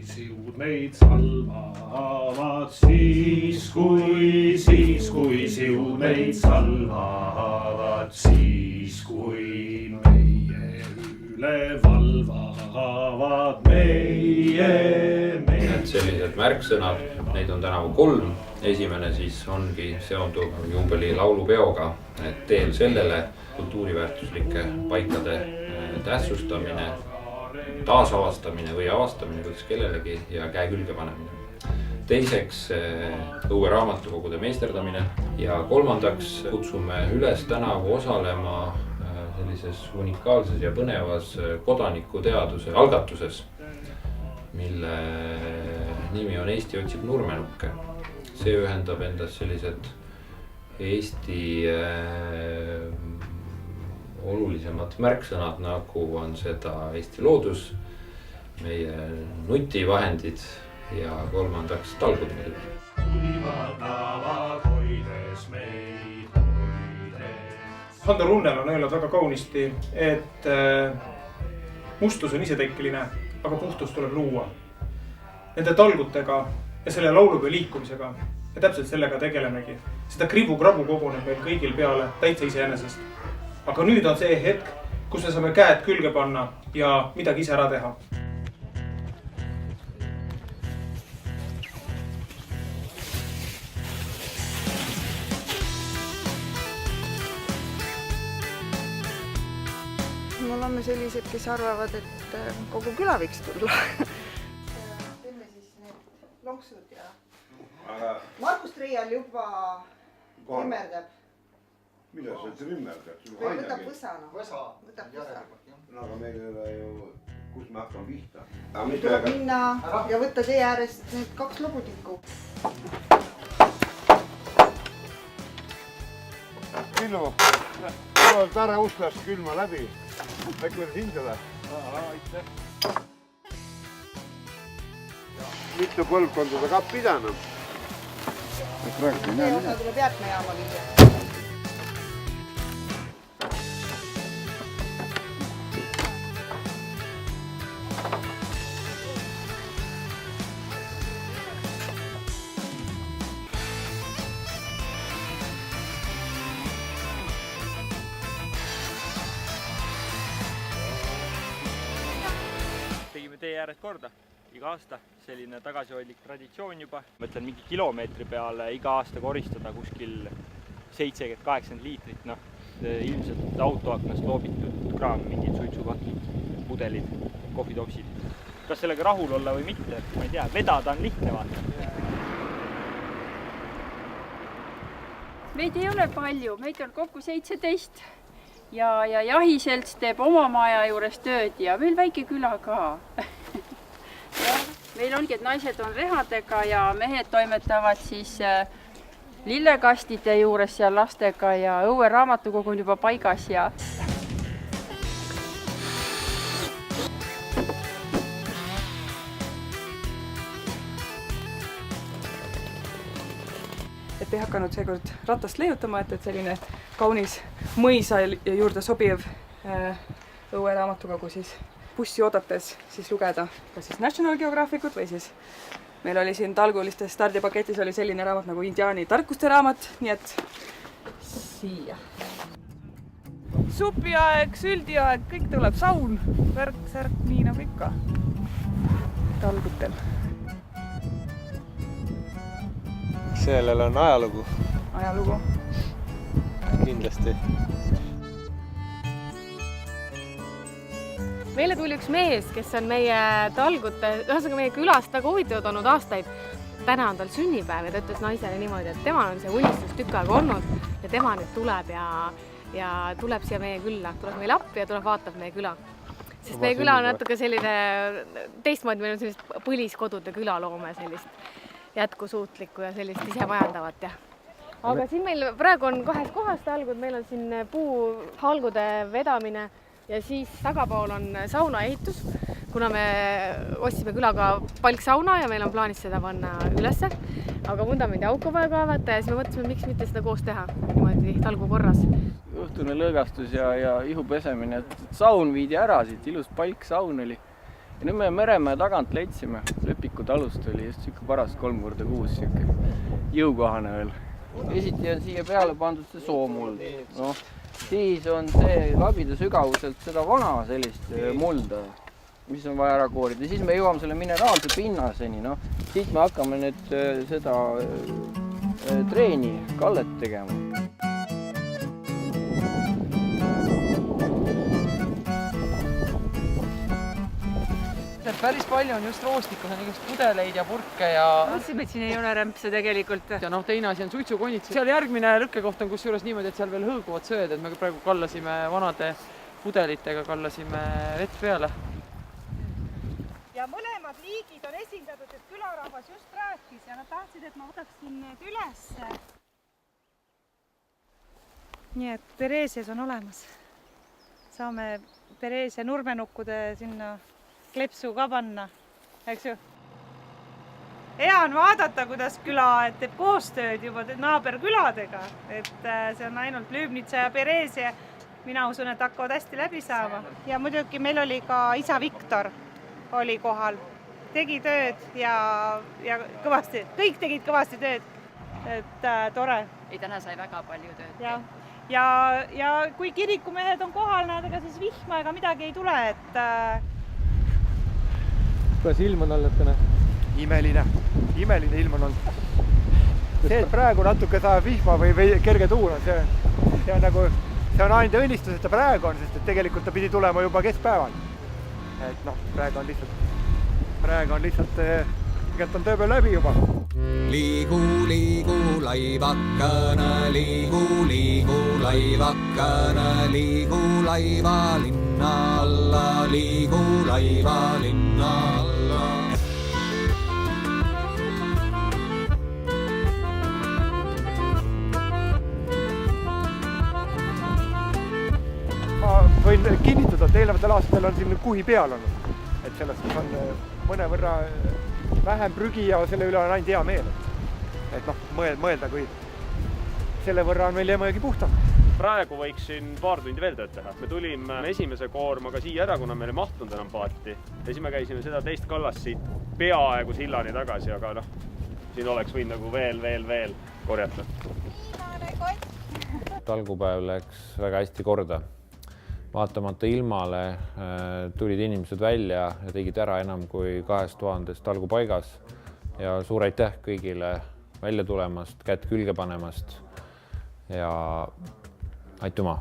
siud meid salvavad, siis kui siud meid salvavad, siis kui meie üle valvavad meie. Sellised märksõnad, neid on tänavu 3. Esimene siis ongi seonduv juubeli laulupeoga, et teel sellele kultuuriväärtuslike paikade tähtsustamine, taasavastamine või avastamine, kuidas kellelegi, ja käe külge panemine. Teiseks õue raamatukogude meisterdamine ja 3. kutsume üles tänavu osalema sellises unikaalses ja põnevas kodanikuteaduse algatuses, mille nimi on Eesti otsib nurmenukke. See ühendab endas sellised Eesti olulisemad märksõnad, nagu on seda Eesti loodus, meie nutivahendid ja 3. talgud muidugi. Hando Runnel on öelnud väga kaunisti, et mustus on isetekkeline, aga puhtus tuleb luua. Nende talgutega ja selle laulupeo liikumisega ja täpselt sellega tegelemegi. Seda kribu-krabu koguneb meil kõigil peale täitsa iseenesest. Aga nüüd on see hetk, kus me saame käed külge panna ja midagi ise ära teha. Me oleme sellised, kes arvavad, et kogu küla võiks tulla. Teeme siis need lonksud ja Markus Treial juba immerdab. Mida see trimmerdab? Või võtab võsa. Võtab võsa. No aga meil ei ole ju, kus me hakkame pihta. Tuleb minna ja võtta tee äärest need 2 lobutikku. Villu, tuleb ära ustast külma läbi. Äkki võides hindele? Aitäh. Mitu põlvkonda ta kapp pidanud? See osa tuleb jäätmejaama viia. Tegime tee ääres korda iga aasta, selline tagasihoidlik traditsioon juba. Mõtlen mingi kilomeetri peale iga aasta koristada kuskil 70-80 liitrit, ilmselt autoaknast loobitud kraam, mingid suitsupakid, pudelid, kohvitopsid. Kas sellega rahul olla või mitte, ma ei tea, vedada on lihtne vaata. Meid ei ole palju, meid on kokku 17 ja jahiselts teeb oma maja juures tööd ja veel väike küla ka. Meil ongi, et naised on rehadega ja mehed toimetavad siis lillekastide juures ja lastega ja õue raamatukogu on juba paigas ja et ei hakanud seekord ratast leiutama, et selline kaunis mõisa juurde sobiv õue raamatukogu siis bussi oodates siis lugeda kas siis National Geographicut või siis meil oli siin talgulistes stardipaketis oli selline raamat nagu Indiaani tarkuste raamat, nii et siia. Supiaeg, süldiaeg, kõik tuleb saun, värk, särk, nii nagu ikka talgutel. Sellel on ajalugu. Ajalugu. Kindlasti. Meile tuli üks mees, kes on meie talgute, ühesõnaga meie külast väga huvitatud olnud aastaid. Täna on tal sünnipäev ja ta ütles naisele niimoodi, et tema on see unistus tükk aega olnud ja tema nüüd tuleb ja tuleb siia meie külla. Tuleb meile appi ja tuleb vaatab meie küla. Sest meie küla on natuke selline teistmoodi, meil on sellist põliskodude külaloome, sellist jätkusuutlikku ja sellist isemajandavat. Aga siin meil praegu on 2 kohas talgud, meil on siin puuhalgude vedamine ja siis tagapool on sauna ehitus, kuna me ostsime külaga palksauna ja meil on plaanis seda panna ülesse. Aga vundamendi auku vaja kaevata ja siis me mõtlesime, miks mitte seda koos teha niimoodi talgu korras. Õhtune lõõgastus ja ihu pesemine, et saun viidi ära siit, ilus palksaun oli. Ja nüüd me Meremäe tagant leidsime. Lepiku talust oli just siuke paras 3x6 siuke jõukohane veel. Esiti on siia peale pandud see soomuld. No, siis on see labida sügavuselt seda vana sellist mulda, mis on vaja ära koorida. Siis me jõuame selle mineraalse pinnaseni. No, siis me hakkame nüüd seda treeni kallet tegema. Päris palju on just roostikus, on igast pudeleid ja purke ja... Mõtlesime, et siin ei ole rämpse tegelikult. Ja noh, teine asi on suitsukonitsi. Seal järgmine lõkkekoht on kusjuures niimoodi, et seal veel hõõguvad sööd, et me praegu kallasime vanade pudelitega, kallasime vett peale. Ja mõlemad liigid on esindatud, et külarahvas just rääkis ja nad tahtsid, et ma võtaksin need üles. Nii et Pereesias on olemas. Saame Pereesia nurmenukkude sinna klepsu ka panna, eks ju? Hea on vaadata, kuidas küla teeb koostööd juba naaberküladega, et see on ainult Lüübnitsa ja Pereesia. Mina usun, et hakkavad hästi läbi saama. Ja muidugi meil oli ka isa Viktor oli kohal, tegi tööd ja kõvasti, kõik tegid kõvasti tööd, et tore. Ei, täna sai väga palju tööd. Ja kui kirikumehed on kohal, nad ega siis vihma ega midagi ei tule, et kuidas ilm on olnud täna? Imeline ilm on olnud. See, et praegu natuke saab vihma või kerge tuul on, see on ainult õnnistus, et ta praegu on, sest et tegelikult ta pidi tulema juba keskpäeval. Et noh, praegu on lihtsalt, tegelikult on tööpäev läbi juba. Liigu, laivakana, liigu, laivakana, liigu laiva linna alla, liigu laiva linna alla. Ma võin kinnitada, et eelnevatel aastatel on siin kuhi peal olnud. Et sellest on mõnevõrra vähem prügi ja selle üle on ainult hea meel. Et noh, mõelda, kui selle võrra on meil Emajõgi puhtam. Praegu võiks siin paar tundi veel tööd teha. Me tulime esimese koormaga siia ära, kuna meil ei mahtunud enam paati. Ja siis me käisime seda teist kallast siit peaaegu sillani tagasi, aga noh, siin oleks võinud nagu veel korjata. Talgupäev läks väga hästi korda. Vaatamata ilmale tulid inimesed välja ja tegid ära enam kui 2000 talgupaigas. Ja suur aitäh kõigile välja tulemast, kätt külge panemast ja aitüma!